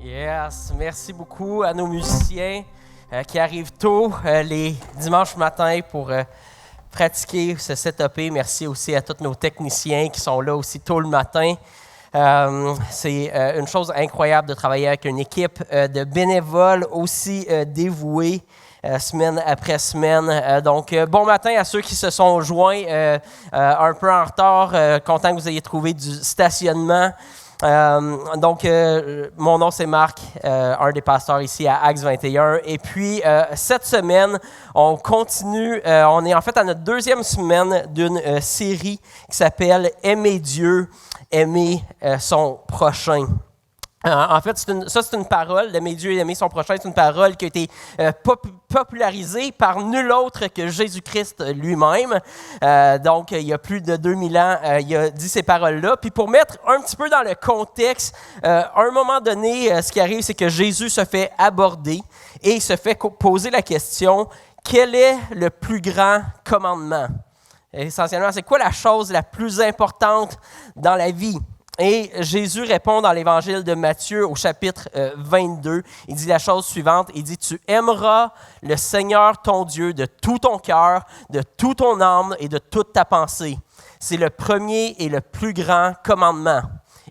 Yes, merci beaucoup à nos musiciens qui arrivent tôt les dimanches matins pour pratiquer ce setup. Merci aussi à tous nos techniciens qui sont là aussi tôt le matin. C'est une chose incroyable de travailler avec une équipe de bénévoles aussi dévoués semaine après semaine. Donc, bon matin à ceux qui se sont joints un peu en retard. Content que vous ayez trouvé du stationnement. Mon nom c'est Marc, un des pasteurs ici à Acts 21. Et puis, cette semaine, on continue, on est en fait à notre deuxième semaine d'une série qui s'appelle « Aimer Dieu, aimer son prochain ». En fait, c'est une parole, d'aimer Dieu et aimer son prochain, c'est une parole qui a été popularisée par nul autre que Jésus-Christ lui-même. Donc, il y a plus de 2000 ans, il a dit ces paroles-là. Puis pour mettre un petit peu dans le contexte, à un moment donné, ce qui arrive, c'est que Jésus se fait aborder et il se fait poser la question, quel est le plus grand commandement? Essentiellement, c'est quoi la chose la plus importante dans la vie? Et Jésus répond dans l'évangile de Matthieu au chapitre 22. Il dit la chose suivante, il dit « Tu aimeras le Seigneur ton Dieu de tout ton cœur, de toute ton âme et de toute ta pensée. C'est le premier et le plus grand commandement.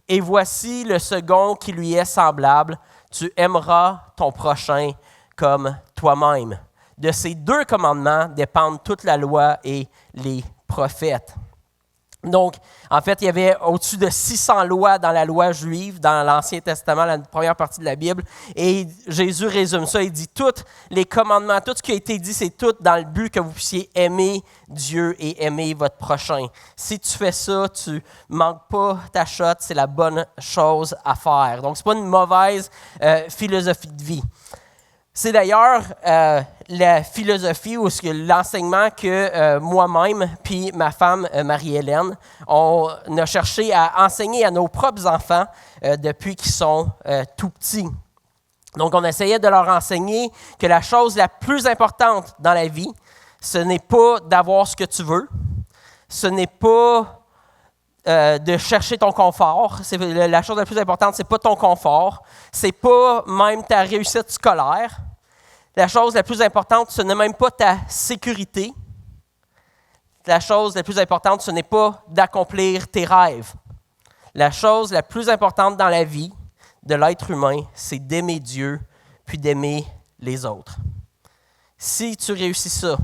Et voici le second qui lui est semblable. Tu aimeras ton prochain comme toi-même. » De ces deux commandements dépendent toute la loi et les prophètes. Donc, en fait, il y avait au-dessus de 600 lois dans la loi juive, dans l'Ancien Testament, la première partie de la Bible. Et Jésus résume ça. Il dit, tous les commandements, tout ce qui a été dit, c'est tout dans le but que vous puissiez aimer Dieu et aimer votre prochain. Si tu fais ça, tu ne manques pas ta shot, c'est la bonne chose à faire. Donc, ce n'est pas une mauvaise philosophie de vie. C'est d'ailleurs la philosophie ou l'enseignement que moi-même puis ma femme Marie-Hélène, on a cherché à enseigner à nos propres enfants depuis qu'ils sont tout petits. Donc, on essayait de leur enseigner que la chose la plus importante dans la vie, ce n'est pas d'avoir ce que tu veux, ce n'est pas de chercher ton confort. La chose la plus importante, c'est pas ton confort. C'est pas même ta réussite scolaire. La chose la plus importante, ce n'est même pas ta sécurité. La chose la plus importante, ce n'est pas d'accomplir tes rêves. La chose la plus importante dans la vie de l'être humain, c'est d'aimer Dieu puis d'aimer les autres. Si tu réussis ça,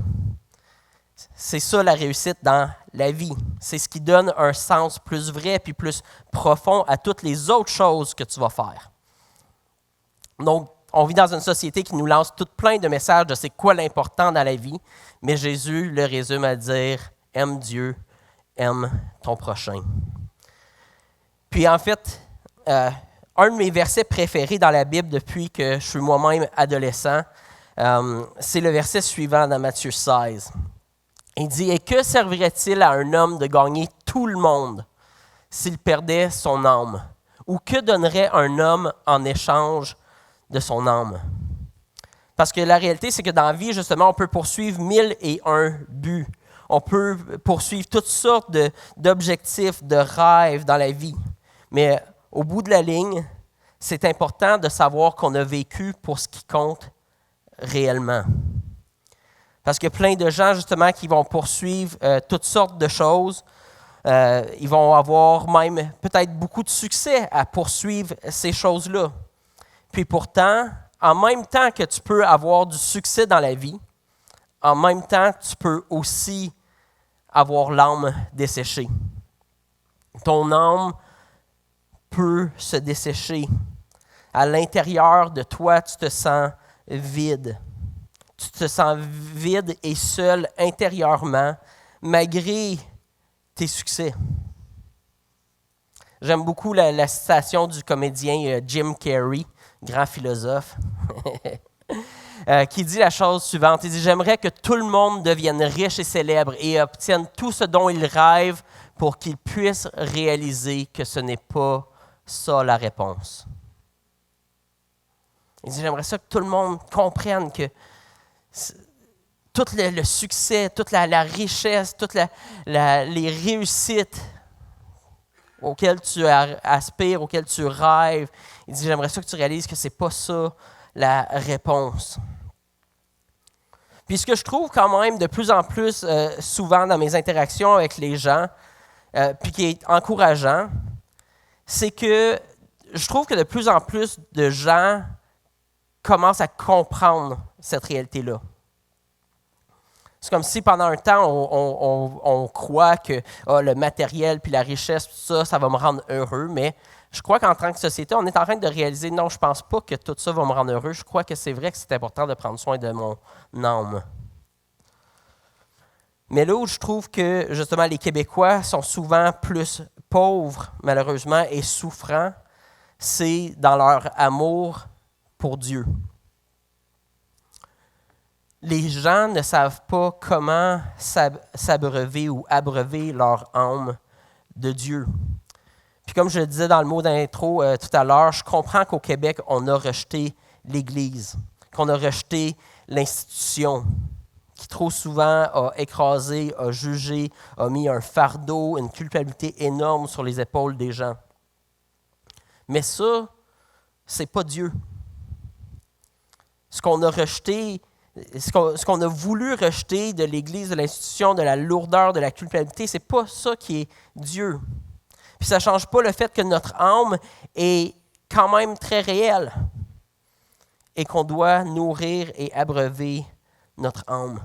c'est ça la réussite dans la vie. C'est ce qui donne un sens plus vrai puis plus profond à toutes les autres choses que tu vas faire. Donc, on vit dans une société qui nous lance tout plein de messages de c'est quoi l'important dans la vie, mais Jésus le résume à dire « Aime Dieu, aime ton prochain ». Puis en fait, un de mes versets préférés dans la Bible depuis que je suis moi-même adolescent, c'est le verset suivant dans Matthieu 16. Il dit « Et que servirait-il à un homme de gagner tout le monde s'il perdait son âme? Ou que donnerait un homme en échange de son âme? » Parce que la réalité, c'est que dans la vie, justement, on peut poursuivre 1001 buts. On peut poursuivre toutes sortes d'objectifs, de rêves dans la vie. Mais au bout de la ligne, c'est important de savoir qu'on a vécu pour ce qui compte réellement. Parce qu'il y a plein de gens, justement, qui vont poursuivre toutes sortes de choses. Ils vont avoir même peut-être beaucoup de succès à poursuivre ces choses-là. Puis pourtant, en même temps que tu peux avoir du succès dans la vie, en même temps, tu peux aussi avoir l'âme desséchée. Ton âme peut se dessécher. À l'intérieur de toi, tu te sens vide. Tu te sens vide et seul intérieurement, malgré tes succès. J'aime beaucoup la citation du comédien Jim Carrey, grand philosophe, qui dit la chose suivante. Il dit « J'aimerais que tout le monde devienne riche et célèbre et obtienne tout ce dont il rêve pour qu'il puisse réaliser que ce n'est pas ça la réponse. » Il dit « J'aimerais ça que tout le monde comprenne que tout le succès, toute la richesse, toutes les réussites auxquelles tu aspires, auxquelles tu rêves, Il dit, j'aimerais ça que tu réalises que c'est pas ça la réponse. Puis ce que je trouve quand même de plus en plus souvent dans mes interactions avec les gens, puis qui est encourageant, c'est que je trouve que de plus en plus de gens commencent à comprendre cette réalité-là. C'est comme si pendant un temps, on croit que le matériel puis la richesse, tout ça, ça va me rendre heureux, mais je crois qu'en tant que société, on est en train de réaliser, non, je ne pense pas que tout ça va me rendre heureux. Je crois que c'est vrai que c'est important de prendre soin de mon âme. Mais là où je trouve que, justement, les Québécois sont souvent plus pauvres, malheureusement, et souffrants, c'est dans leur amour pour Dieu. Les gens ne savent pas comment s'abreuver ou abreuver leur âme de Dieu. Puis comme je le disais dans le mot d'intro tout à l'heure, je comprends qu'au Québec, on a rejeté l'Église, qu'on a rejeté l'institution, qui trop souvent a écrasé, a jugé, a mis un fardeau, une culpabilité énorme sur les épaules des gens. Mais ça, c'est pas Dieu. Ce qu'on a rejeté, ce qu'on a voulu rejeter de l'Église, de l'institution, de la lourdeur, de la culpabilité, c'est pas ça qui est Dieu. Puis ça ne change pas le fait que notre âme est quand même très réelle et qu'on doit nourrir et abreuver notre âme.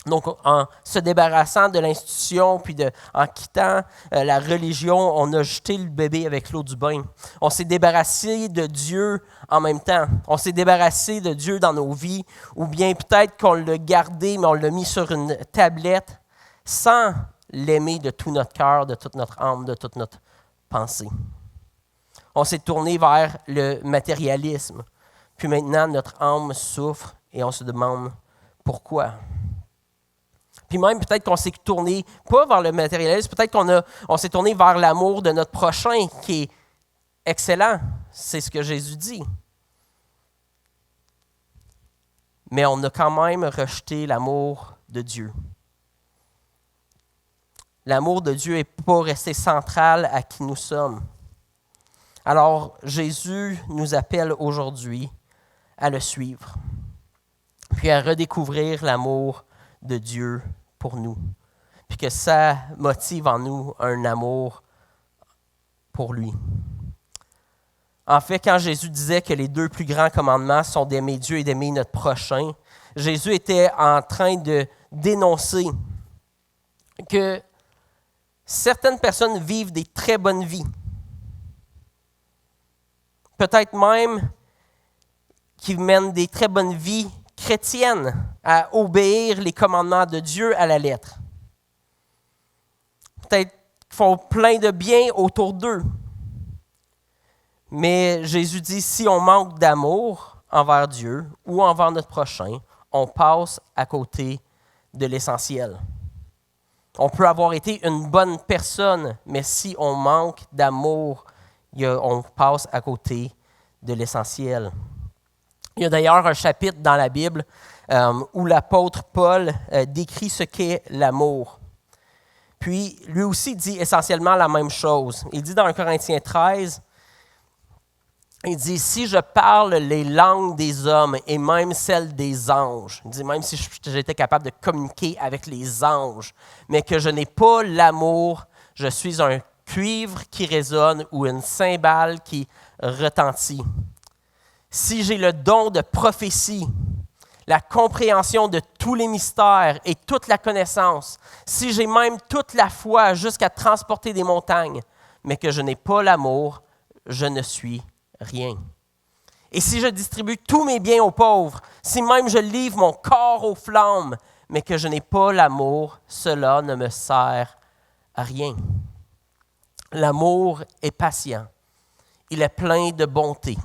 Donc, en se débarrassant de l'institution, puis en quittant la religion, on a jeté le bébé avec l'eau du bain. On s'est débarrassé de Dieu en même temps. On s'est débarrassé de Dieu dans nos vies, ou bien peut-être qu'on l'a gardé, mais on l'a mis sur une tablette sans l'aimer de tout notre cœur, de toute notre âme, de toute notre pensée. On s'est tourné vers le matérialisme. Puis maintenant, notre âme souffre et on se demande pourquoi. Puis même peut-être qu'on s'est tourné, pas vers le matérialisme, peut-être qu'on s'est tourné vers l'amour de notre prochain, qui est excellent. C'est ce que Jésus dit. Mais on a quand même rejeté l'amour de Dieu. L'amour de Dieu n'est pas resté central à qui nous sommes. Alors, Jésus nous appelle aujourd'hui à le suivre, puis à redécouvrir l'amour de Dieu pour nous, puis que ça motive en nous un amour pour lui. En fait, quand Jésus disait que les 2 plus grands commandements sont d'aimer Dieu et d'aimer notre prochain, Jésus était en train de dénoncer que certaines personnes vivent des très bonnes vies. Peut-être même qui mènent des très bonnes vies chrétiennes à obéir les commandements de Dieu à la lettre. Peut-être qu'ils font plein de bien autour d'eux. Mais Jésus dit, si on manque d'amour envers Dieu ou envers notre prochain, on passe à côté de l'essentiel. On peut avoir été une bonne personne, mais si on manque d'amour, on passe à côté de l'essentiel. Il y a d'ailleurs un chapitre dans la Bible où l'apôtre Paul décrit ce qu'est l'amour. Puis, lui aussi dit essentiellement la même chose. Il dit dans 1 Corinthiens 13, il dit « Si je parle les langues des hommes et même celles des anges, il dit même si j'étais capable de communiquer avec les anges, mais que je n'ai pas l'amour, je suis un cuivre qui résonne ou une cymbale qui retentit. Si j'ai le don de prophétie, la compréhension de tous les mystères et toute la connaissance, si j'ai même toute la foi jusqu'à transporter des montagnes, mais que je n'ai pas l'amour, je ne suis rien. Et si je distribue tous mes biens aux pauvres, si même je livre mon corps aux flammes, mais que je n'ai pas l'amour, cela ne me sert à rien. L'amour est patient. Il est plein de bonté.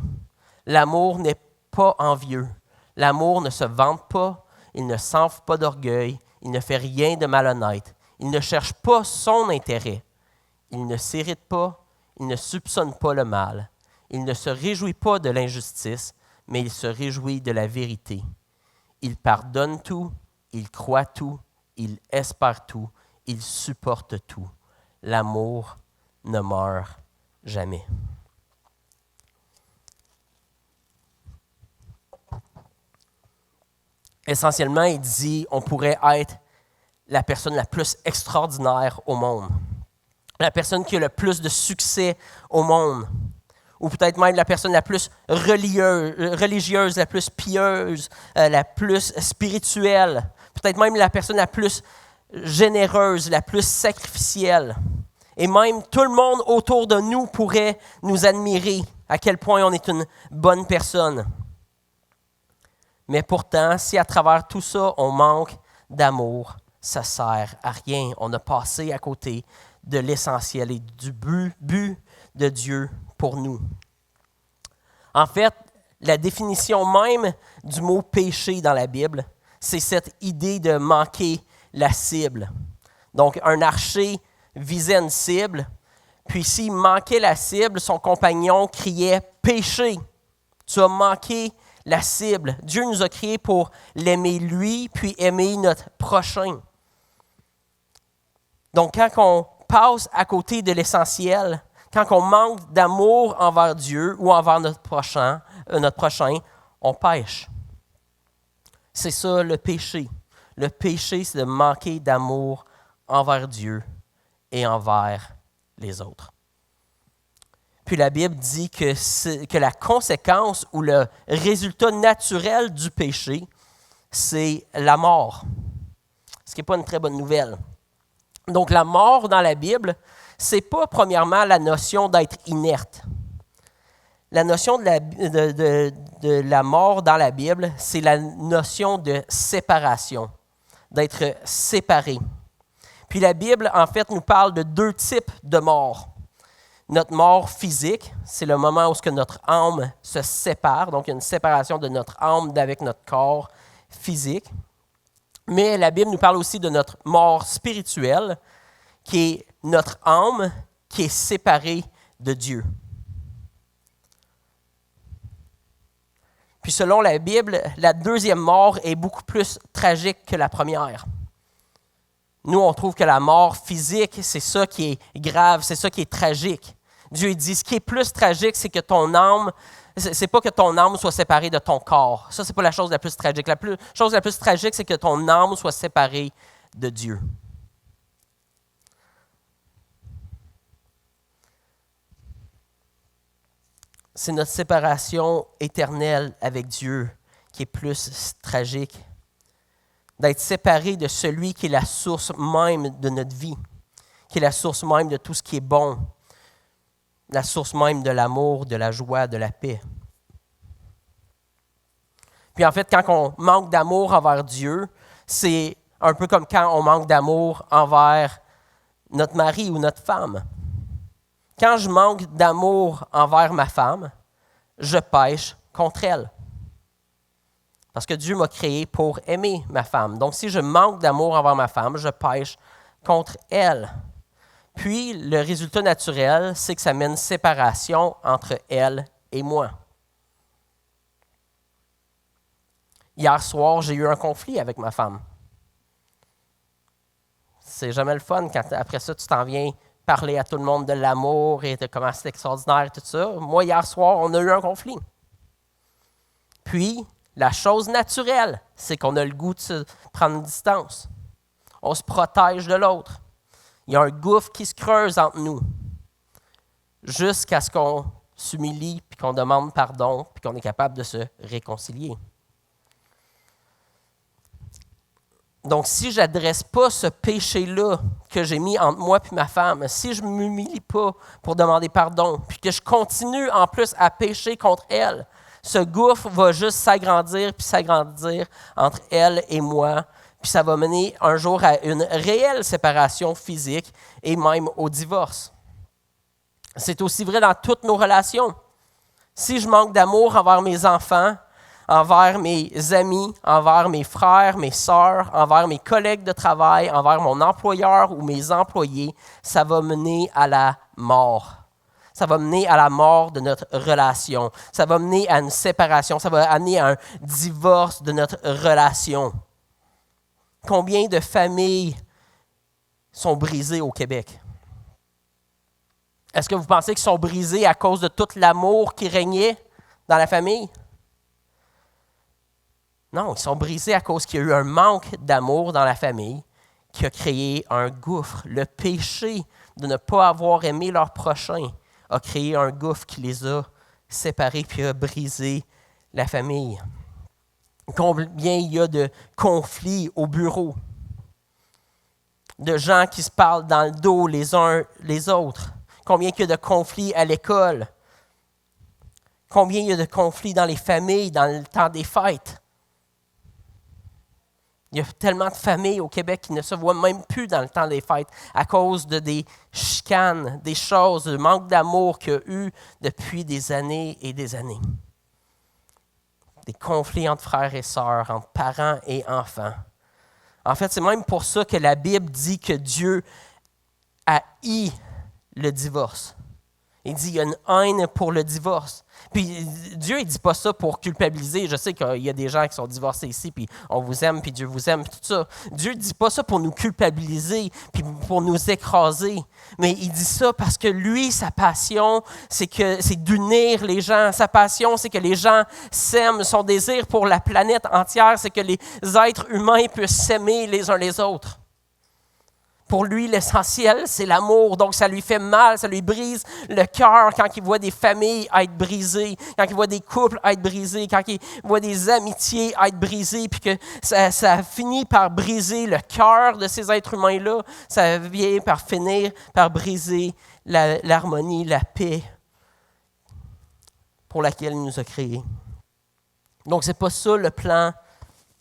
L'amour n'est pas envieux. L'amour ne se vante pas, il ne s'enfle pas d'orgueil, il ne fait rien de malhonnête. Il ne cherche pas son intérêt. Il ne s'irrite pas, il ne soupçonne pas le mal. Il ne se réjouit pas de l'injustice, mais il se réjouit de la vérité. Il pardonne tout, il croit tout, il espère tout, il supporte tout. L'amour ne meurt jamais. essentiellement, il dit on pourrait être la personne la plus extraordinaire au monde, la personne qui a le plus de succès au monde, ou peut-être même la personne la plus religieuse, la plus pieuse, la plus spirituelle, peut-être même la personne la plus généreuse, la plus sacrificielle. Et même tout le monde autour de nous pourrait nous admirer à quel point on est une bonne personne. Mais pourtant, si à travers tout ça, on manque d'amour, ça ne sert à rien. On a passé à côté de l'essentiel et du but de Dieu pour nous. En fait, la définition même du mot péché dans la Bible, c'est cette idée de manquer la cible. Donc, un archer visait une cible, puis s'il manquait la cible, son compagnon criait « péché ». Tu as manqué la cible. Dieu nous a créés pour l'aimer lui, puis aimer notre prochain. Donc, quand on passe à côté de l'essentiel, quand on manque d'amour envers Dieu ou envers notre prochain, on pêche. C'est ça le péché. Le péché, c'est de manquer d'amour envers Dieu et envers les autres. Puis la Bible dit que la conséquence ou le résultat naturel du péché, c'est la mort. Ce qui n'est pas une très bonne nouvelle. Donc la mort dans la Bible, ce n'est pas premièrement la notion d'être inerte. La notion de la mort dans la Bible, c'est la notion de séparation, d'être séparé. Puis la Bible, en fait, nous parle de deux types de mort. Notre mort physique, c'est le moment où notre âme se sépare, donc il y a une séparation de notre âme d'avec notre corps physique. Mais la Bible nous parle aussi de notre mort spirituelle, qui est notre âme qui est séparée de Dieu. Puis selon la Bible, la deuxième mort est beaucoup plus tragique que la première. Nous, on trouve que la mort physique, c'est ça qui est grave, c'est ça qui est tragique. Dieu dit, ce qui est plus tragique, c'est que ton âme, c'est pas que ton âme soit séparée de ton corps. Ça, c'est pas la chose la plus tragique. La chose la plus tragique, c'est que ton âme soit séparée de Dieu. C'est notre séparation éternelle avec Dieu qui est plus tragique. D'être séparé de celui qui est la source même de notre vie, qui est la source même de tout ce qui est bon, la source même de l'amour, de la joie, de la paix. Puis en fait, quand on manque d'amour envers Dieu, c'est un peu comme quand on manque d'amour envers notre mari ou notre femme. Quand je manque d'amour envers ma femme, je pêche contre elle. Parce que Dieu m'a créé pour aimer ma femme. Donc si je manque d'amour envers ma femme, je pêche contre elle. Puis, le résultat naturel, c'est que ça mène une séparation entre elle et moi. Hier soir, j'ai eu un conflit avec ma femme. C'est jamais le fun quand après ça, tu t'en viens parler à tout le monde de l'amour et de comment c'est extraordinaire et tout ça. Moi, hier soir, on a eu un conflit. Puis, la chose naturelle, c'est qu'on a le goût de se prendre une distance. On se protège de l'autre. Il y a un gouffre qui se creuse entre nous jusqu'à ce qu'on s'humilie, puis qu'on demande pardon, puis qu'on est capable de se réconcilier. Donc, si je n'adresse pas ce péché-là que j'ai mis entre moi et ma femme, si je ne m'humilie pas pour demander pardon, puis que je continue en plus à pécher contre elle, ce gouffre va juste s'agrandir puis s'agrandir entre elle et moi. Puis ça va mener un jour à une réelle séparation physique et même au divorce. C'est aussi vrai dans toutes nos relations. Si je manque d'amour envers mes enfants, envers mes amis, envers mes frères, mes sœurs, envers mes collègues de travail, envers mon employeur ou mes employés, ça va mener à la mort. Ça va mener à la mort de notre relation. Ça va mener à une séparation. Ça va amener à un divorce de notre relation. Combien de familles sont brisées au Québec? Est-ce que vous pensez qu'ils sont brisés à cause de tout l'amour qui régnait dans la famille? Non, ils sont brisés à cause qu'il y a eu un manque d'amour dans la famille qui a créé un gouffre. Le péché de ne pas avoir aimé leur prochain a créé un gouffre qui les a séparés puis a brisé la famille. Combien il y a de conflits au bureau, de gens qui se parlent dans le dos les uns les autres. Combien il y a de conflits à l'école. Combien il y a de conflits dans les familles, dans le temps des fêtes. Il y a tellement de familles au Québec qui ne se voient même plus dans le temps des fêtes à cause de des chicanes, des choses, du manque d'amour qu'il y a eu depuis des années et des années. Des conflits entre frères et sœurs, entre parents et enfants. En fait, c'est même pour ça que la Bible dit que Dieu haït le divorce. Il dit qu'il y a une haine pour le divorce. Puis Dieu, il ne dit pas ça pour culpabiliser. Je sais qu'il y a des gens qui sont divorcés ici, puis on vous aime, puis Dieu vous aime, puis tout ça. Dieu ne dit pas ça pour nous culpabiliser, puis pour nous écraser. Mais il dit ça parce que lui, sa passion, c'est d'unir les gens. Sa passion, c'est que les gens s'aiment. Son désir pour la planète entière, c'est que les êtres humains puissent s'aimer les uns les autres. Pour lui, l'essentiel, c'est l'amour. Donc, ça lui fait mal, ça lui brise le cœur quand il voit des familles être brisées, quand il voit des couples être brisés, quand il voit des amitiés être brisées, puis que ça finit par briser le cœur de ces êtres humains-là. Ça vient par finir par briser l'harmonie, la paix pour laquelle il nous a créés. Donc, ce n'est pas ça le plan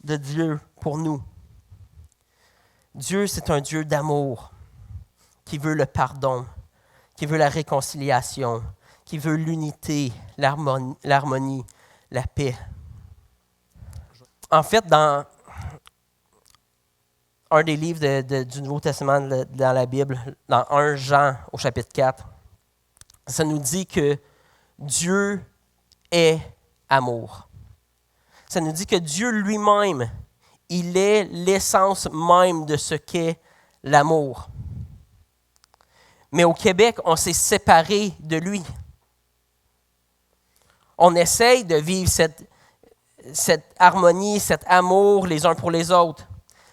de Dieu pour nous. Dieu, c'est un Dieu d'amour, qui veut le pardon, qui veut la réconciliation, qui veut l'unité, l'harmonie, la paix. En fait, dans un des livres du Nouveau Testament dans la Bible, dans 1 Jean au chapitre 4, ça nous dit que Dieu est amour. Ça nous dit que Dieu lui-même, il est l'essence même de ce qu'est l'amour. Mais au Québec, on s'est séparé de lui. On essaye de vivre cette harmonie, cet amour les uns pour les autres.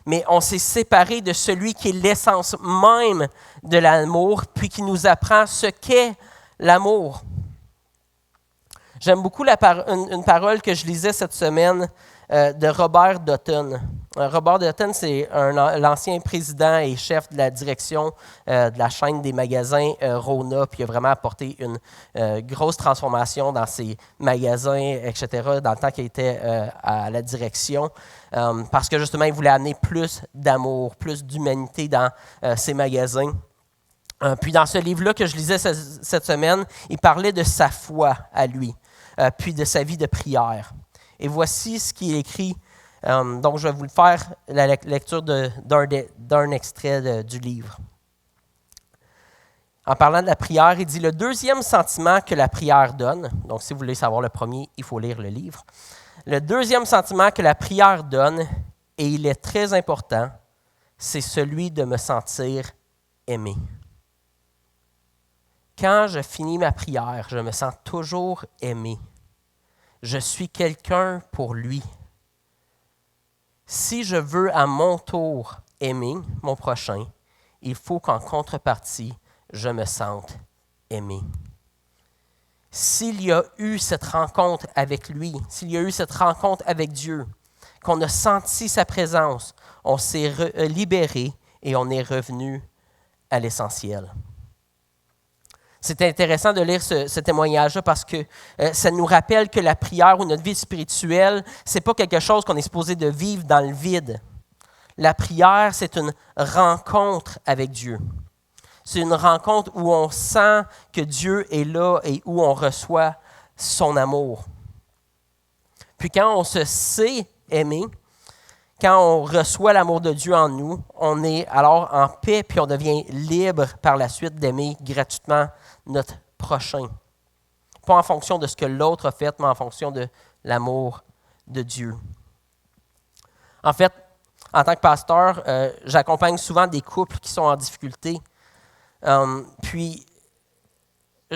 Mais on s'est séparé de celui qui est l'essence même de l'amour, puis qui nous apprend ce qu'est l'amour. J'aime beaucoup une parole que je lisais cette semaine de Robert Dutton. Robert Dutton, c'est l'ancien président et chef de la direction de la chaîne des magasins Rona, puis il a vraiment apporté une grosse transformation dans ses magasins, etc., dans le temps qu'il était à la direction, parce que justement, il voulait amener plus d'amour, plus d'humanité dans ses magasins. Puis dans ce livre-là que je lisais cette semaine, il parlait de sa foi à lui, puis de sa vie de prière. Et voici ce qui est écrit. Donc, je vais vous le faire, la lecture d'un extrait du livre. En parlant de la prière, il dit « Le deuxième sentiment que la prière donne », donc si vous voulez savoir le premier, il faut lire le livre. « Le deuxième sentiment que la prière donne, et il est très important, c'est celui de me sentir aimé. Quand je finis ma prière, je me sens toujours aimé. Je suis quelqu'un pour lui. Si je veux à mon tour aimer mon prochain, il faut qu'en contrepartie, je me sente aimé. S'il y a eu cette rencontre avec lui, s'il y a eu cette rencontre avec Dieu, qu'on a senti sa présence, on s'est libéré et on est revenu à l'essentiel. C'est intéressant de lire ce témoignage-là parce que ça nous rappelle que la prière ou notre vie spirituelle, ce n'est pas quelque chose qu'on est supposé de vivre dans le vide. La prière, c'est une rencontre avec Dieu. C'est une rencontre où on sent que Dieu est là et où on reçoit son amour. Puis quand on se sait aimer, quand on reçoit l'amour de Dieu en nous, on est alors en paix puis on devient libre par la suite d'aimer gratuitement notre prochain. Pas en fonction de ce que l'autre a fait, mais en fonction de l'amour de Dieu. En fait, en tant que pasteur, j'accompagne souvent des couples qui sont en difficulté. Puis,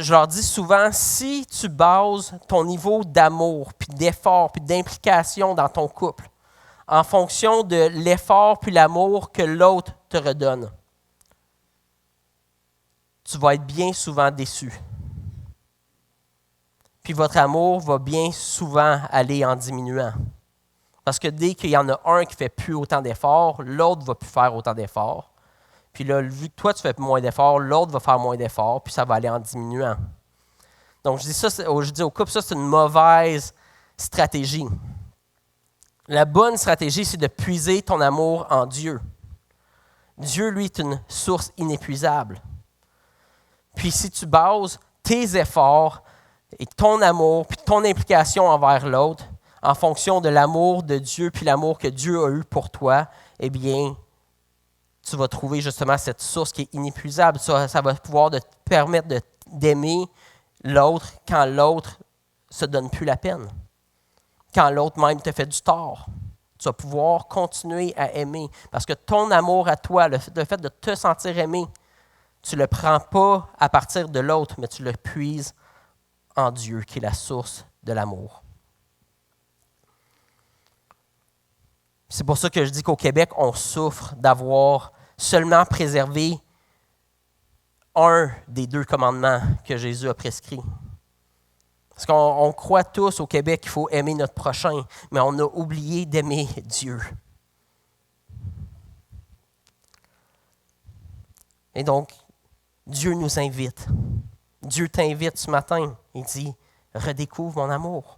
je leur dis souvent, si tu bases ton niveau d'amour, puis d'effort, puis d'implication dans ton couple, en fonction de l'effort puis l'amour que l'autre te redonne, tu vas être bien souvent déçu. Puis votre amour va bien souvent aller en diminuant. Parce que dès qu'il y en a un qui ne fait plus autant d'efforts, l'autre ne va plus faire autant d'efforts. Puis là, vu que toi, tu fais moins d'efforts, l'autre va faire moins d'efforts, puis ça va aller en diminuant. Donc, je dis au couple, ça, c'est une mauvaise stratégie. La bonne stratégie, c'est de puiser ton amour en Dieu. Dieu, lui, est une source inépuisable. Puis si tu bases tes efforts et ton amour, puis ton implication envers l'autre, en fonction de l'amour de Dieu, puis l'amour que Dieu a eu pour toi, eh bien, tu vas trouver justement cette source qui est inépuisable. Ça va pouvoir te permettre d'aimer l'autre quand l'autre ne se donne plus la peine. Quand l'autre même te fait du tort. Tu vas pouvoir continuer à aimer. Parce que ton amour à toi, le fait de te sentir aimé, tu ne le prends pas à partir de l'autre, mais tu le puises en Dieu, qui est la source de l'amour. C'est pour ça que je dis qu'au Québec, on souffre d'avoir seulement préservé un des 2 commandements que Jésus a prescrits. Parce qu'on croit tous au Québec qu'il faut aimer notre prochain, mais on a oublié d'aimer Dieu. Et donc, Dieu nous invite. Dieu t'invite ce matin. Il dit, redécouvre mon amour.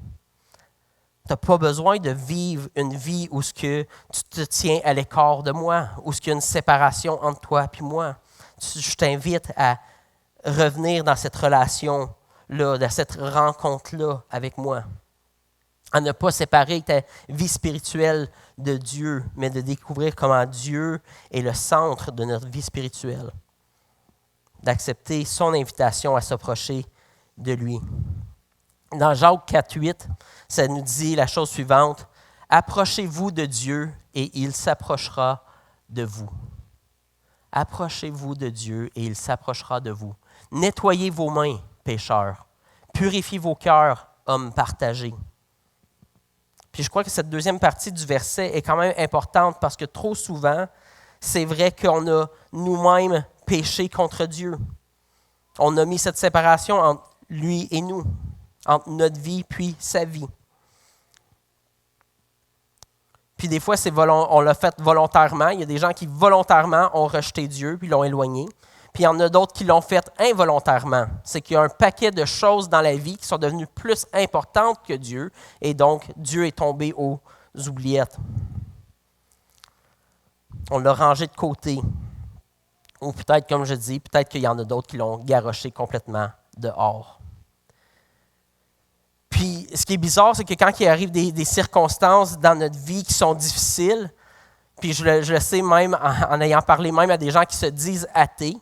Tu n'as pas besoin de vivre une vie où tu te tiens à l'écart de moi, où il y a une séparation entre toi et moi. Je t'invite à revenir dans cette relation-là, dans cette rencontre-là avec moi. À ne pas séparer ta vie spirituelle de Dieu, mais de découvrir comment Dieu est le centre de notre vie spirituelle. D'accepter son invitation à s'approcher de lui. Dans Jacques 4,8, ça nous dit la chose suivante. « Approchez-vous de Dieu et il s'approchera de vous. » Approchez-vous de Dieu et il s'approchera de vous. Nettoyez vos mains, pécheurs. Purifiez vos cœurs, hommes partagés. Puis je crois que cette deuxième partie du verset est quand même importante parce que trop souvent, c'est vrai qu'on a nous-mêmes péché contre Dieu. On a mis cette séparation entre lui et nous, entre notre vie puis sa vie. Puis des fois, on l'a fait volontairement. Il y a des gens qui volontairement ont rejeté Dieu puis l'ont éloigné. Puis il y en a d'autres qui l'ont fait involontairement. C'est qu'il y a un paquet de choses dans la vie qui sont devenues plus importantes que Dieu. Et donc, Dieu est tombé aux oubliettes. On l'a rangé de côté. Ou peut-être, comme je dis, peut-être qu'il y en a d'autres qui l'ont garoché complètement dehors. Puis, ce qui est bizarre, c'est que quand il arrive des circonstances dans notre vie qui sont difficiles, puis je le sais même en ayant parlé même à des gens qui se disent athées,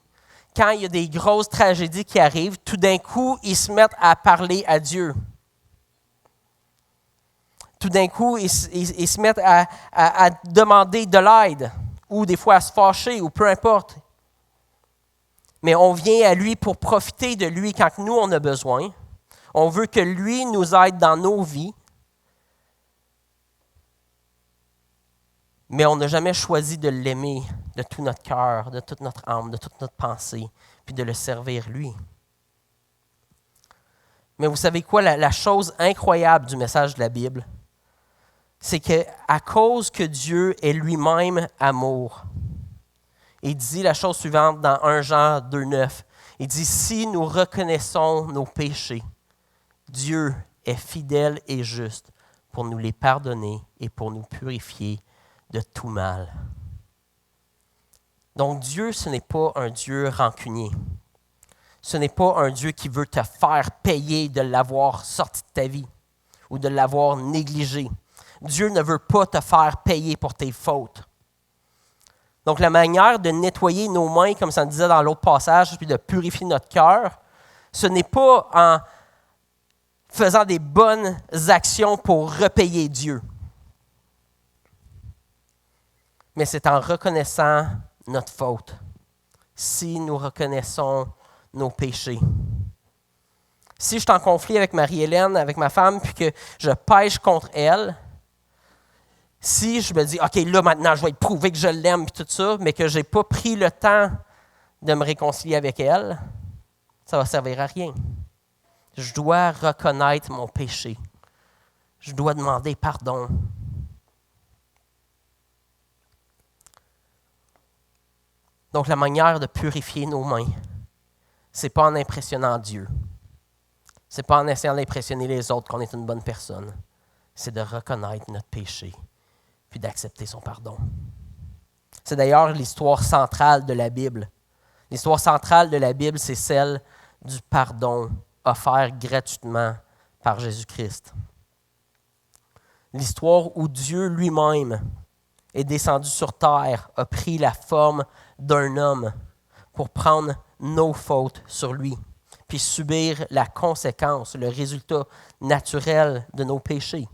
quand il y a des grosses tragédies qui arrivent, tout d'un coup, ils se mettent à parler à Dieu. Tout d'un coup, ils se mettent à demander de l'aide, ou des fois à se fâcher, ou peu importe. Mais on vient à lui pour profiter de lui quand nous, on a besoin. On veut que lui nous aide dans nos vies. Mais on n'a jamais choisi de l'aimer de tout notre cœur, de toute notre âme, de toute notre pensée, puis de le servir lui. Mais vous savez quoi, la chose incroyable du message de la Bible, c'est qu'à cause que Dieu est lui-même amour, il dit la chose suivante dans 1 Jean 2,9. Il dit, si nous reconnaissons nos péchés, Dieu est fidèle et juste pour nous les pardonner et pour nous purifier de tout mal. Donc Dieu, ce n'est pas un Dieu rancunier. Ce n'est pas un Dieu qui veut te faire payer de l'avoir sorti de ta vie ou de l'avoir négligé. Dieu ne veut pas te faire payer pour tes fautes. Donc la manière de nettoyer nos mains, comme ça disait dans l'autre passage, puis de purifier notre cœur, ce n'est pas en faisant des bonnes actions pour repayer Dieu. Mais c'est en reconnaissant notre faute. Si nous reconnaissons nos péchés, Si je suis en conflit avec Marie-Hélène, avec ma femme, puis que je pêche contre elle, si je me dis, OK, là maintenant, je vais te prouver que je l'aime, puis tout ça, mais que je n'ai pas pris le temps de me réconcilier avec elle, ça ne va servir à rien. Je dois reconnaître mon péché. Je dois demander pardon. Donc, la manière de purifier nos mains, ce n'est pas en impressionnant Dieu. Ce n'est pas en essayant d'impressionner les autres qu'on est une bonne personne. C'est de reconnaître notre péché, puis d'accepter son pardon. C'est d'ailleurs l'histoire centrale de la Bible. L'histoire centrale de la Bible, c'est celle du pardon offert gratuitement par Jésus-Christ. L'histoire où Dieu lui-même est descendu sur terre, a pris la forme d'un homme pour prendre nos fautes sur lui, puis subir la conséquence, le résultat naturel de nos péchés,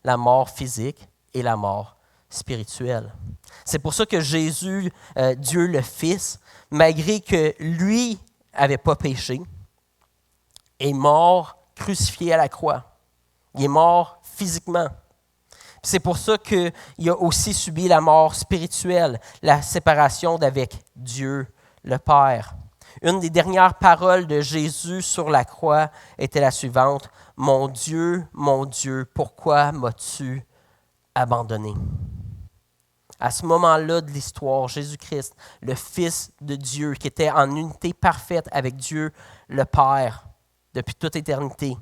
la mort physique et la mort spirituelle. C'est pour ça que Jésus, Dieu le Fils, malgré que lui n'avait pas péché, est mort crucifié à la croix. Il est mort physiquement. C'est pour ça qu'il a aussi subi la mort spirituelle, la séparation d'avec Dieu le Père. Une des dernières paroles de Jésus sur la croix était la suivante: « mon Dieu, pourquoi m'as-tu abandonné? » À ce moment-là de l'histoire, Jésus-Christ, le Fils de Dieu, qui était en unité parfaite avec Dieu le Père depuis toute éternité,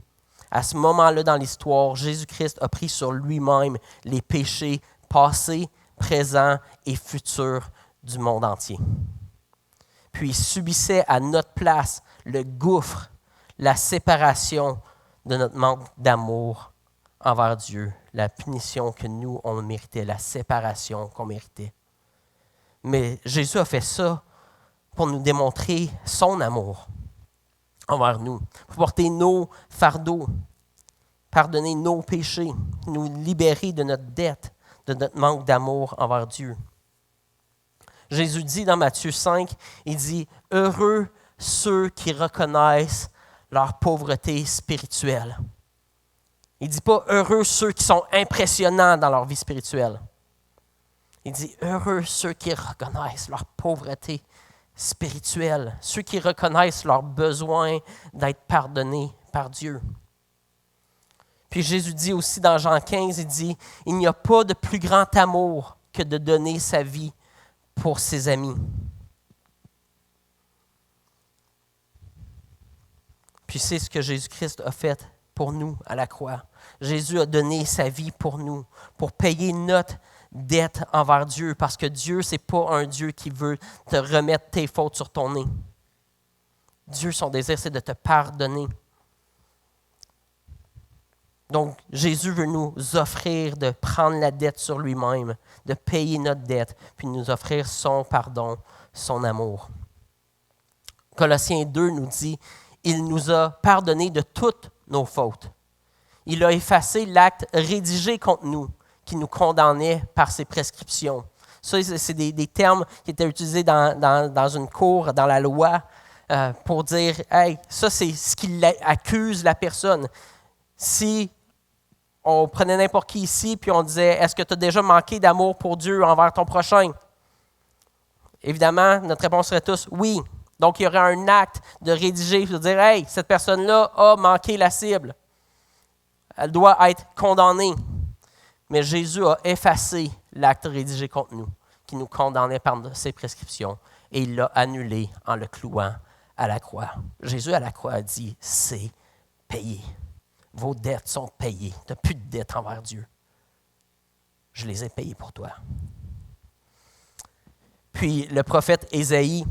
à ce moment-là dans l'histoire, Jésus-Christ a pris sur lui-même les péchés passés, présents et futurs du monde entier. Puis il subissait à notre place le gouffre, la séparation de notre manque d'amour envers Dieu, la punition que nous, on méritait, la séparation qu'on méritait. Mais Jésus a fait ça pour nous démontrer son amour envers nous, pour porter nos fardeaux, pardonner nos péchés, nous libérer de notre dette, de notre manque d'amour envers Dieu. Jésus dit dans Matthieu 5, il dit « Heureux ceux qui reconnaissent leur pauvreté spirituelle. » Il ne dit pas « Heureux ceux qui sont impressionnants dans leur vie spirituelle. » Il dit « Heureux ceux qui reconnaissent leur pauvreté spirituelle, ceux qui reconnaissent leur besoin d'être pardonnés par Dieu. » Puis Jésus dit aussi dans Jean 15, il dit « Il n'y a pas de plus grand amour que de donner sa vie pour ses amis. » Puis c'est ce que Jésus-Christ a fait pour nous à la croix. Jésus a donné sa vie pour nous, pour payer notre dette envers Dieu, parce que Dieu, ce n'est pas un Dieu qui veut te remettre tes fautes sur ton nez. Dieu, son désir, c'est de te pardonner. Donc, Jésus veut nous offrir de prendre la dette sur lui-même, de payer notre dette, puis nous offrir son pardon, son amour. Colossiens 2 nous dit « Il nous a pardonné de toutes nos fautes. Il a effacé l'acte rédigé contre nous, qui nous condamnait par ses prescriptions. » Ça, c'est des termes qui étaient utilisés dans une cour, dans la loi, pour dire « Hey, ça, c'est ce qui accuse la personne. » Si on prenait n'importe qui ici, puis on disait « Est-ce que tu as déjà manqué d'amour pour Dieu envers ton prochain? » Évidemment, notre réponse serait tous « Oui. » Donc, il y aurait un acte de rédiger, de dire « Hey, cette personne-là a manqué la cible. Elle doit être condamnée. » Mais Jésus a effacé l'acte rédigé contre nous, qui nous condamnait par ses prescriptions, et il l'a annulé en le clouant à la croix. Jésus à la croix a dit « C'est payé. Vos dettes sont payées. Tu n'as plus de dettes envers Dieu. Je les ai payées pour toi. » Puis le prophète Ésaïe,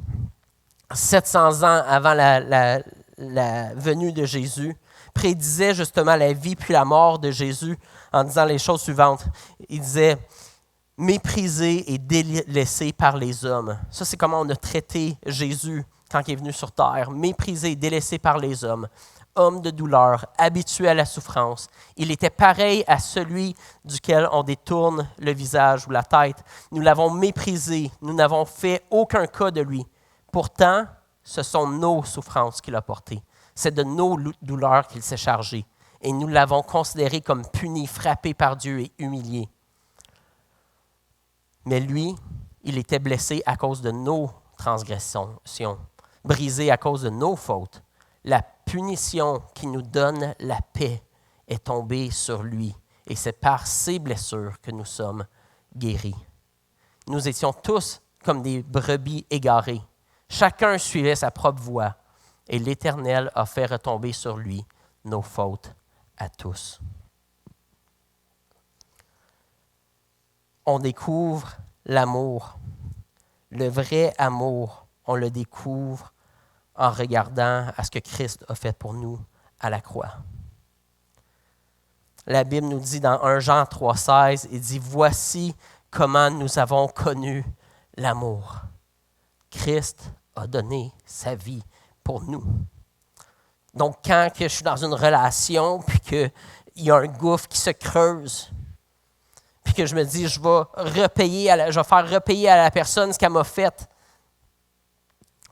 700 ans avant la venue de Jésus, prédisait justement la vie puis la mort de Jésus en disant les choses suivantes. Il disait « Méprisé et délaissé par les hommes. » Ça, c'est comment on a traité Jésus quand il est venu sur terre. Méprisé et délaissé par les hommes. Homme de douleur, habitué à la souffrance. Il était pareil à celui duquel on détourne le visage ou la tête. Nous l'avons méprisé. Nous n'avons fait aucun cas de lui. Pourtant, ce sont nos souffrances qu'il a portées. C'est de nos douleurs qu'il s'est chargé. Et nous l'avons considéré comme puni, frappé par Dieu et humilié. Mais lui, il était blessé à cause de nos transgressions, brisé à cause de nos fautes. La punition qui nous donne la paix est tombée sur lui. Et c'est par ses blessures que nous sommes guéris. Nous étions tous comme des brebis égarées. Chacun suivait sa propre voie. Et l'Éternel a fait retomber sur lui nos fautes à tous. On découvre l'amour. Le vrai amour, on le découvre en regardant à ce que Christ a fait pour nous à la croix. La Bible nous dit dans 1 Jean 3,16, il dit « Voici comment nous avons connu l'amour. Christ a donné sa vie pour nous. » Donc, quand je suis dans une relation, puis qu'il y a un gouffre qui se creuse, puis que je me dis, je vais faire repayer à la personne ce qu'elle m'a fait,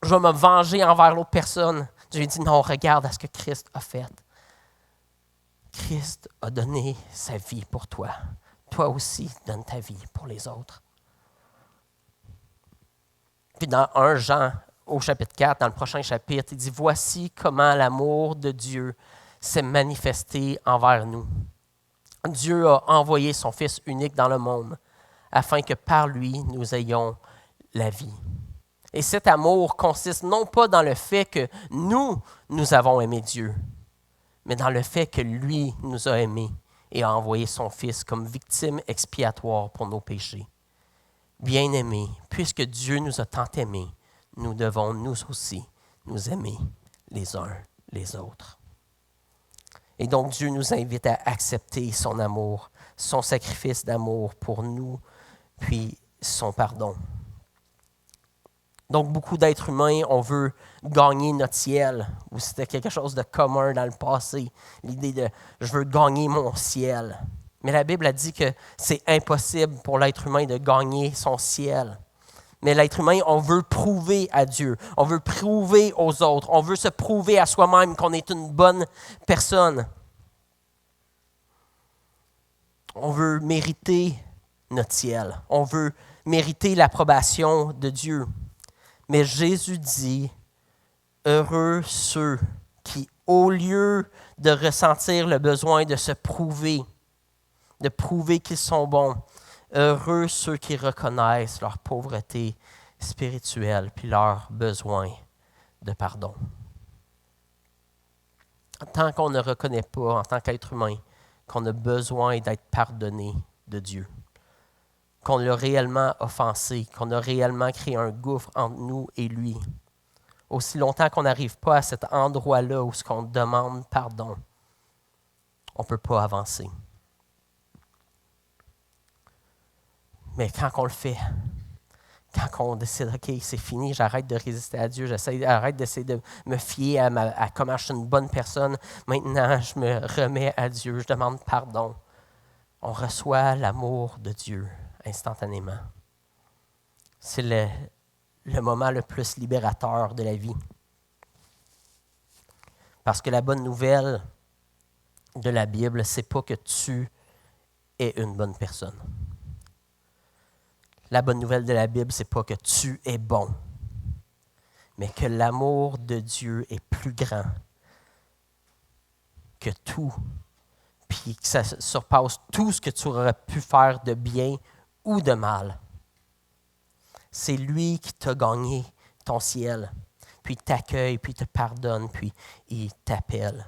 je vais me venger envers l'autre personne. Dieu dit, non, regarde à ce que Christ a fait. Christ a donné sa vie pour toi. Toi aussi, donne ta vie pour les autres. Puis dans 1 Jean, au chapitre 4, dans le prochain chapitre, il dit « Voici comment l'amour de Dieu s'est manifesté envers nous. Dieu a envoyé son Fils unique dans le monde afin que par lui, nous ayons la vie. » Et cet amour consiste non pas dans le fait que nous avons aimé Dieu, mais dans le fait que lui nous a aimés et a envoyé son Fils comme victime expiatoire pour nos péchés. Bien-aimés, puisque Dieu nous a tant aimés, nous devons nous aussi nous aimer les uns les autres. Et donc Dieu nous invite à accepter son amour, son sacrifice d'amour pour nous, puis son pardon. Donc beaucoup d'êtres humains, on veut gagner notre ciel, ou c'était quelque chose de commun dans le passé, l'idée de « je veux gagner mon ciel ». Mais la Bible a dit que c'est impossible pour l'être humain de gagner son ciel. Mais l'être humain, on veut prouver à Dieu, on veut prouver aux autres, on veut se prouver à soi-même qu'on est une bonne personne. On veut mériter notre ciel, on veut mériter l'approbation de Dieu. Mais Jésus dit, heureux ceux qui, au lieu de ressentir le besoin de se prouver, de prouver qu'ils sont bons, heureux ceux qui reconnaissent leur pauvreté spirituelle puis leur besoin de pardon. Tant qu'on ne reconnaît pas, en tant qu'être humain, qu'on a besoin d'être pardonné de Dieu, qu'on l'a réellement offensé, qu'on a réellement créé un gouffre entre nous et lui, aussi longtemps qu'on n'arrive pas à cet endroit-là où on demande pardon, on ne peut pas avancer. Mais quand on le fait, quand on décide, OK, c'est fini, j'arrête de résister à Dieu, j'arrête d'essayer de me fier à comment je suis une bonne personne, maintenant je me remets à Dieu, je demande pardon. On reçoit l'amour de Dieu instantanément. C'est le moment le plus libérateur de la vie. Parce que la bonne nouvelle de la Bible, c'est pas que tu es une bonne personne. La bonne nouvelle de la Bible, c'est pas que tu es bon, mais que l'amour de Dieu est plus grand que tout, puis que ça surpasse tout ce que tu aurais pu faire de bien ou de mal. C'est lui qui t'a gagné ton ciel, puis il t'accueille, puis il te pardonne, puis il t'appelle.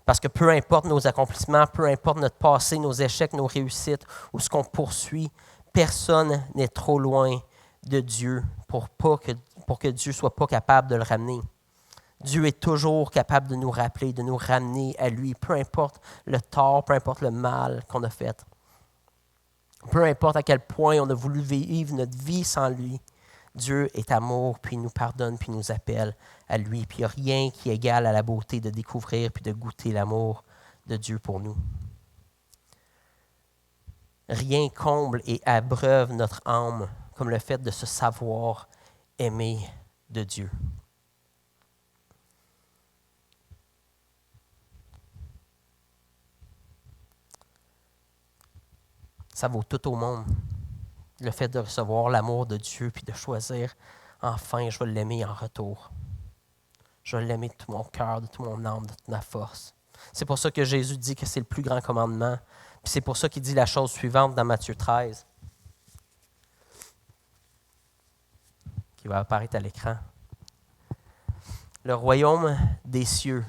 Parce que peu importe nos accomplissements, peu importe notre passé, nos échecs, nos réussites, ou ce qu'on poursuit, personne n'est trop loin de Dieu pour que Dieu ne soit pas capable de le ramener. Dieu est toujours capable de nous rappeler, de nous ramener à lui, peu importe le tort, peu importe le mal qu'on a fait. Peu importe à quel point on a voulu vivre notre vie sans lui. Dieu est amour, puis il nous pardonne, puis il nous appelle à lui. Puis il n'y a rien qui égale à la beauté de découvrir puis de goûter l'amour de Dieu pour nous. Rien comble et abreuve notre âme comme le fait de se savoir aimé de Dieu. ça vaut tout au monde. Le fait de recevoir l'amour de Dieu puis de choisir, enfin, je vais l'aimer en retour. Je vais l'aimer de tout mon cœur, de tout mon âme, de toute ma force. C'est pour ça que Jésus dit que c'est le plus grand commandement. Puis c'est pour ça qu'il dit la chose suivante dans Matthieu 13, qui va apparaître à l'écran. Le royaume des cieux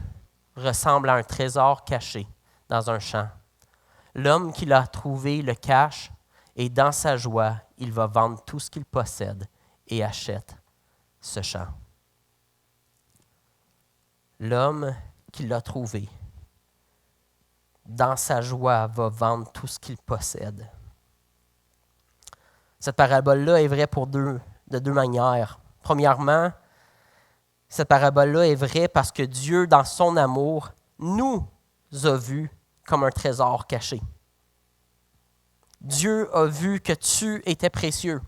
ressemble à un trésor caché dans un champ. L'homme qui l'a trouvé le cache et dans sa joie, il va vendre tout ce qu'il possède et achète ce champ. L'homme qui l'a trouvé, dans sa joie, va vendre tout ce qu'il possède. Cette parabole-là est vraie de deux manières. Premièrement, cette parabole-là est vraie parce que Dieu, dans son amour, nous a vus comme un trésor caché. Dieu a vu que tu étais précieux.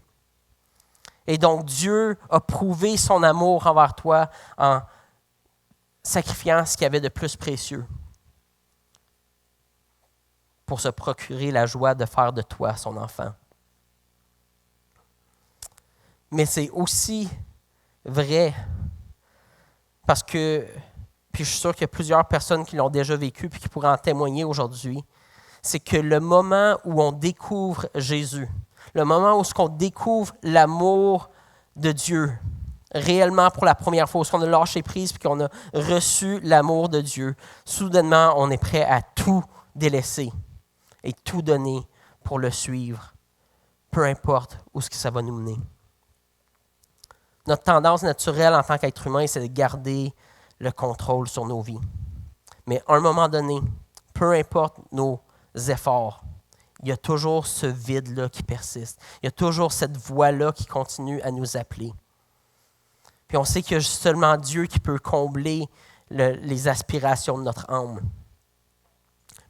Et donc, Dieu a prouvé son amour envers toi en sacrifiant ce qu'il y avait de plus précieux pour se procurer la joie de faire de toi son enfant. Mais c'est aussi vrai parce que, puis je suis sûr qu'il y a plusieurs personnes qui l'ont déjà vécu puis qui pourraient en témoigner aujourd'hui, c'est que le moment où on découvre Jésus, le moment où on découvre l'amour de Dieu, réellement pour la première fois, où on a lâché prise et qu'on a reçu l'amour de Dieu, soudainement, on est prêt à tout délaisser et tout donner pour le suivre, peu importe où ça va nous mener. Notre tendance naturelle en tant qu'être humain, c'est de garder le contrôle sur nos vies. Mais à un moment donné, peu importe nos efforts, il y a toujours ce vide-là qui persiste. Il y a toujours cette voix-là qui continue à nous appeler. Puis on sait qu'il y a seulement Dieu qui peut combler les aspirations de notre âme.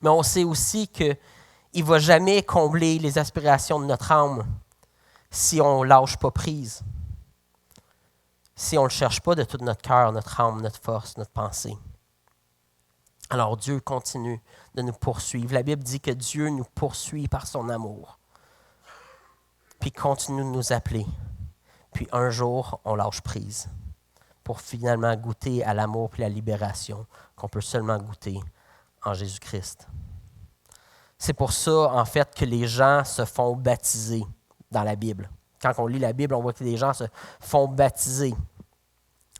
Mais on sait aussi qu'il ne va jamais combler les aspirations de notre âme si on ne lâche pas prise. Si on ne le cherche pas de tout notre cœur, notre âme, notre force, notre pensée. Alors Dieu continue de nous poursuivre. La Bible dit que Dieu nous poursuit par son amour. Puis continue de nous appeler. Puis un jour, on lâche prise pour finalement goûter à l'amour et la libération qu'on peut seulement goûter en Jésus-Christ. C'est pour ça, en fait, que les gens se font baptiser dans la Bible. Quand on lit la Bible, on voit que les gens se font baptiser.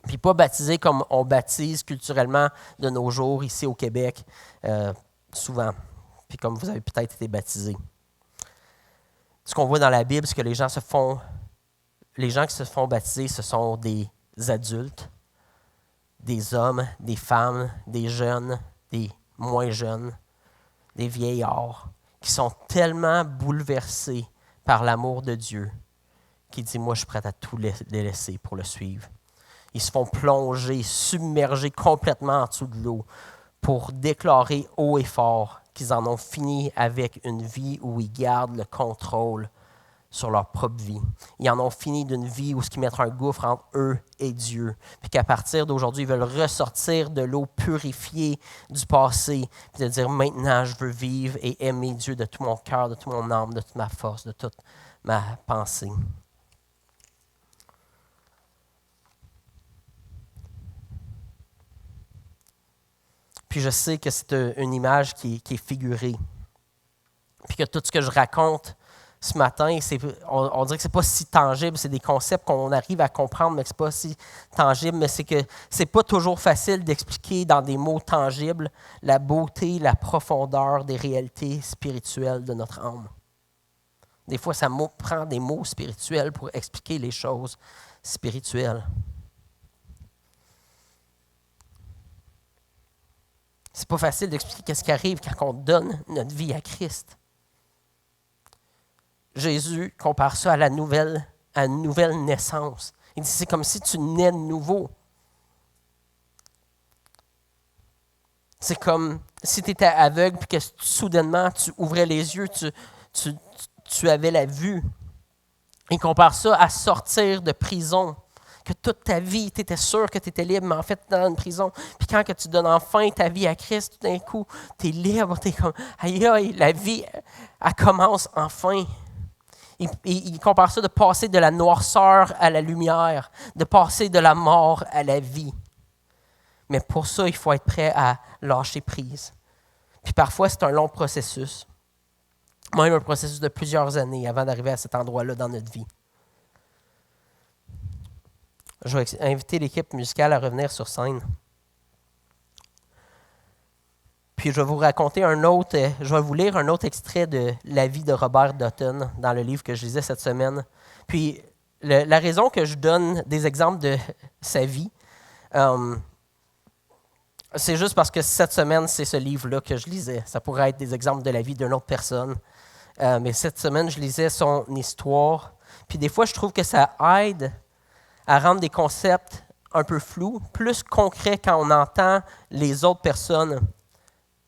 Puis pas baptiser comme on baptise culturellement de nos jours ici au Québec, souvent. Puis comme vous avez peut-être été baptisés. Ce qu'on voit dans la Bible, c'est que les gens qui se font baptiser, ce sont des adultes, des hommes, des femmes, des jeunes, des moins jeunes, des vieillards, qui sont tellement bouleversés par l'amour de Dieu, qui dit, moi je suis prêt à tout délaisser pour le suivre. Ils se font plonger, submerger complètement en dessous de l'eau pour déclarer haut et fort qu'ils en ont fini avec une vie où ils gardent le contrôle sur leur propre vie. Ils en ont fini d'une vie où ils mettent un gouffre entre eux et Dieu. Puis qu'à partir d'aujourd'hui, ils veulent ressortir de l'eau purifiée du passé, puis de dire maintenant, je veux vivre et aimer Dieu de tout mon cœur, de toute mon âme, de toute ma force, de toute ma pensée. Puis je sais que c'est une image qui est figurée. Puis que tout ce que je raconte ce matin, on dirait que ce n'est pas si tangible. C'est des concepts qu'on arrive à comprendre, mais que ce n'est pas si tangible. Mais c'est que ce n'est pas toujours facile d'expliquer dans des mots tangibles la beauté, la profondeur des réalités spirituelles de notre âme. Des fois, ça prend des mots spirituels pour expliquer les choses spirituelles. C'est pas facile d'expliquer qu'est-ce qui arrive quand on donne notre vie à Christ. Jésus compare ça à une nouvelle naissance. Il dit c'est comme si tu nais de nouveau. C'est comme si tu étais aveugle et que soudainement tu ouvrais les yeux, tu avais la vue. Il compare ça à sortir de prison. Que toute ta vie, tu étais sûr que tu étais libre, mais en fait, tu es dans une prison. Puis quand que tu donnes enfin ta vie à Christ, tout d'un coup, tu es libre, tu es comme, aïe, aïe, la vie, elle commence enfin. Il compare ça de passer de la noirceur à la lumière, de passer de la mort à la vie. Mais pour ça, il faut être prêt à lâcher prise. Puis parfois, c'est un long processus. Même un processus de plusieurs années avant d'arriver à cet endroit-là dans notre vie. Je vais inviter l'équipe musicale à revenir sur scène. Puis je vais vous raconter je vais vous lire un autre extrait de la vie de Robert Dutton dans le livre que je lisais cette semaine. Puis la raison que je donne des exemples de sa vie, c'est juste parce que cette semaine, c'est ce livre-là que je lisais. Ça pourrait être des exemples de la vie d'une autre personne. Mais cette semaine, je lisais son histoire. Puis des fois, je trouve que ça aide à rendre des concepts un peu flous, plus concrets quand on entend les autres personnes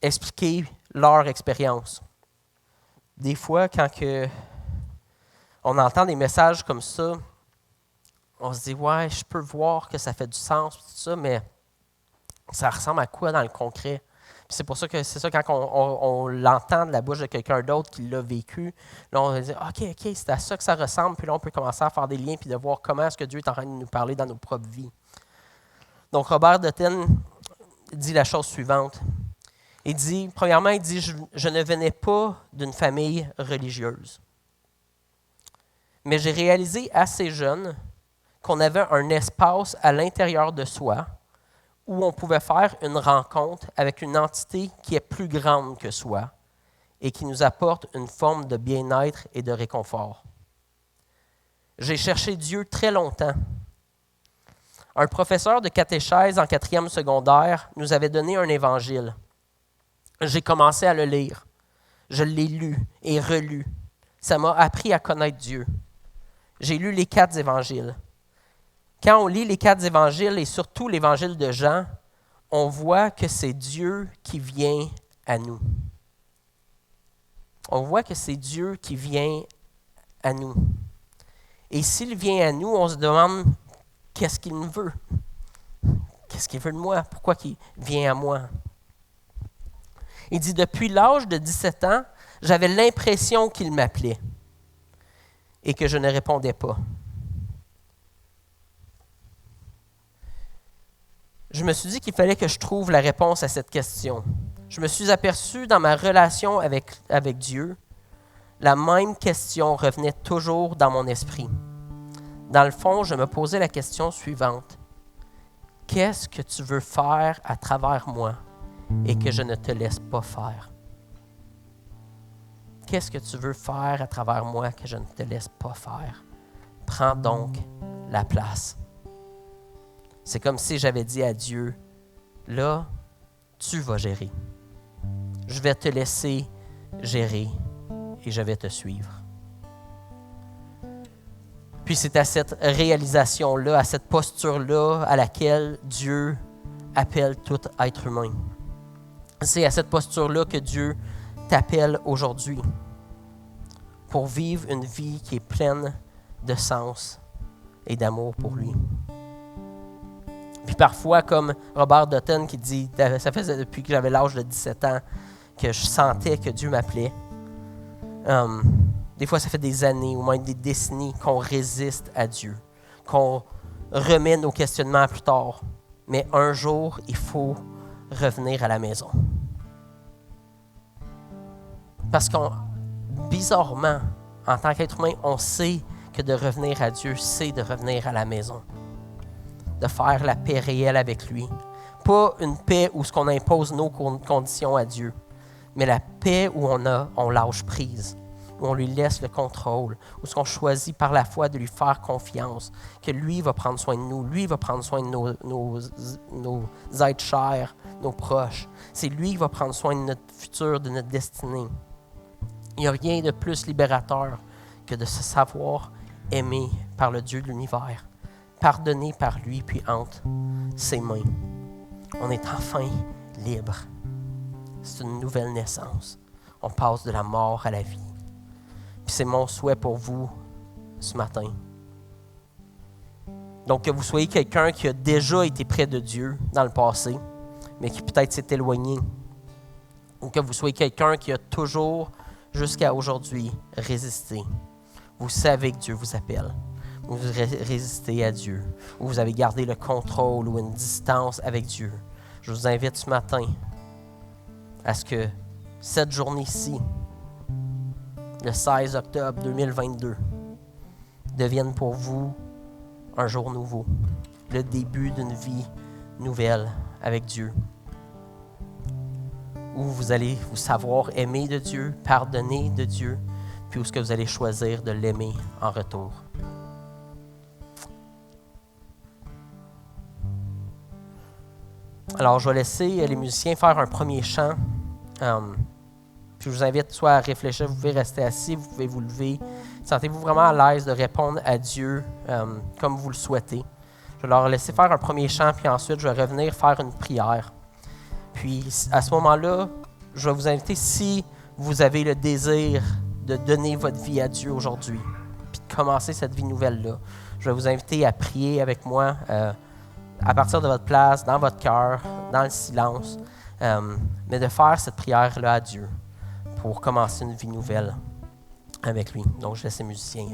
expliquer leur expérience. Des fois, quand on entend des messages comme ça, on se dit « Ouais, je peux voir que ça fait du sens, tout ça, mais ça ressemble à quoi dans le concret? » C'est pour ça que c'est ça, quand on l'entend de la bouche de quelqu'un d'autre qui l'a vécu, là, on va dire « OK, c'est à ça que ça ressemble. » Puis là, on peut commencer à faire des liens puis de voir comment est-ce que Dieu est en train de nous parler dans nos propres vies. Donc, Robert Dutton dit la chose suivante. Il dit, premièrement, je ne venais pas d'une famille religieuse. Mais j'ai réalisé assez jeune qu'on avait un espace à l'intérieur de soi où on pouvait faire une rencontre avec une entité qui est plus grande que soi et qui nous apporte une forme de bien-être et de réconfort. J'ai cherché Dieu très longtemps. Un professeur de catéchèse en 4e secondaire nous avait donné un évangile. J'ai commencé à le lire. Je l'ai lu et relu. Ça m'a appris à connaître Dieu. J'ai lu les 4 évangiles. Quand on lit les 4 évangiles et surtout l'évangile de Jean, on voit que c'est Dieu qui vient à nous. On voit que c'est Dieu qui vient à nous. Et s'il vient à nous, on se demande qu'est-ce qu'il nous veut? Qu'est-ce qu'il veut de moi? Pourquoi il vient à moi? Il dit, depuis l'âge de 17 ans, j'avais l'impression qu'il m'appelait et que je ne répondais pas. Je me suis dit qu'il fallait que je trouve la réponse à cette question. Je me suis aperçu dans ma relation avec Dieu, la même question revenait toujours dans mon esprit. Dans le fond, je me posais la question suivante. Qu'est-ce que tu veux faire à travers moi et que je ne te laisse pas faire? Qu'est-ce que tu veux faire à travers moi que je ne te laisse pas faire? Prends donc la place. C'est comme si j'avais dit à Dieu, là, tu vas gérer. Je vais te laisser gérer et je vais te suivre. Puis c'est à cette réalisation-là, à cette posture-là à laquelle Dieu appelle tout être humain. C'est à cette posture-là que Dieu t'appelle aujourd'hui pour vivre une vie qui est pleine de sens et d'amour pour lui. Puis parfois, comme Robert Dutton qui dit, ça faisait depuis que j'avais l'âge de 17 ans que je sentais que Dieu m'appelait. Des fois, ça fait des années ou même des décennies qu'on résiste à Dieu, qu'on remet nos questionnements à plus tard. Mais un jour, il faut revenir à la maison. Parce qu'on, bizarrement, en tant qu'être humain, on sait que de revenir à Dieu, c'est de revenir à la maison. De faire la paix réelle avec lui. Pas une paix où on impose nos conditions à Dieu, mais la paix où on lâche prise, où on lui laisse le contrôle, où on choisit par la foi de lui faire confiance, que lui va prendre soin de nous, lui va prendre soin de nos êtres chers, nos proches. C'est lui qui va prendre soin de notre futur, de notre destinée. Il n'y a rien de plus libérateur que de se savoir aimé par le Dieu de l'univers, pardonné par lui, puis entre ses mains. On est enfin libre. C'est une nouvelle naissance. On passe de la mort à la vie. Puis c'est mon souhait pour vous ce matin. Donc que vous soyez quelqu'un qui a déjà été près de Dieu dans le passé, mais qui peut-être s'est éloigné. Ou que vous soyez quelqu'un qui a toujours jusqu'à aujourd'hui, résistez. Vous savez que Dieu vous appelle. Vous résistez à Dieu. Ou vous avez gardé le contrôle ou une distance avec Dieu. Je vous invite ce matin à ce que cette journée-ci, le 16 octobre 2022, devienne pour vous un jour nouveau, le début d'une vie nouvelle avec Dieu, où vous allez vous savoir aimer de Dieu, pardonner de Dieu, puis où est-ce que vous allez choisir de l'aimer en retour. Alors, je vais laisser les musiciens faire un premier chant. Puis je vous invite soit à réfléchir, vous pouvez rester assis, vous pouvez vous lever. Sentez-vous vraiment à l'aise de répondre à Dieu comme vous le souhaitez. Je vais leur laisser faire un premier chant, puis ensuite je vais revenir faire une prière. Puis à ce moment-là, je vais vous inviter, si vous avez le désir de donner votre vie à Dieu aujourd'hui, puis de commencer cette vie nouvelle-là, je vais vous inviter à prier avec moi à partir de votre place, dans votre cœur, dans le silence, mais de faire cette prière-là à Dieu pour commencer une vie nouvelle avec lui. Donc, je laisse les musiciens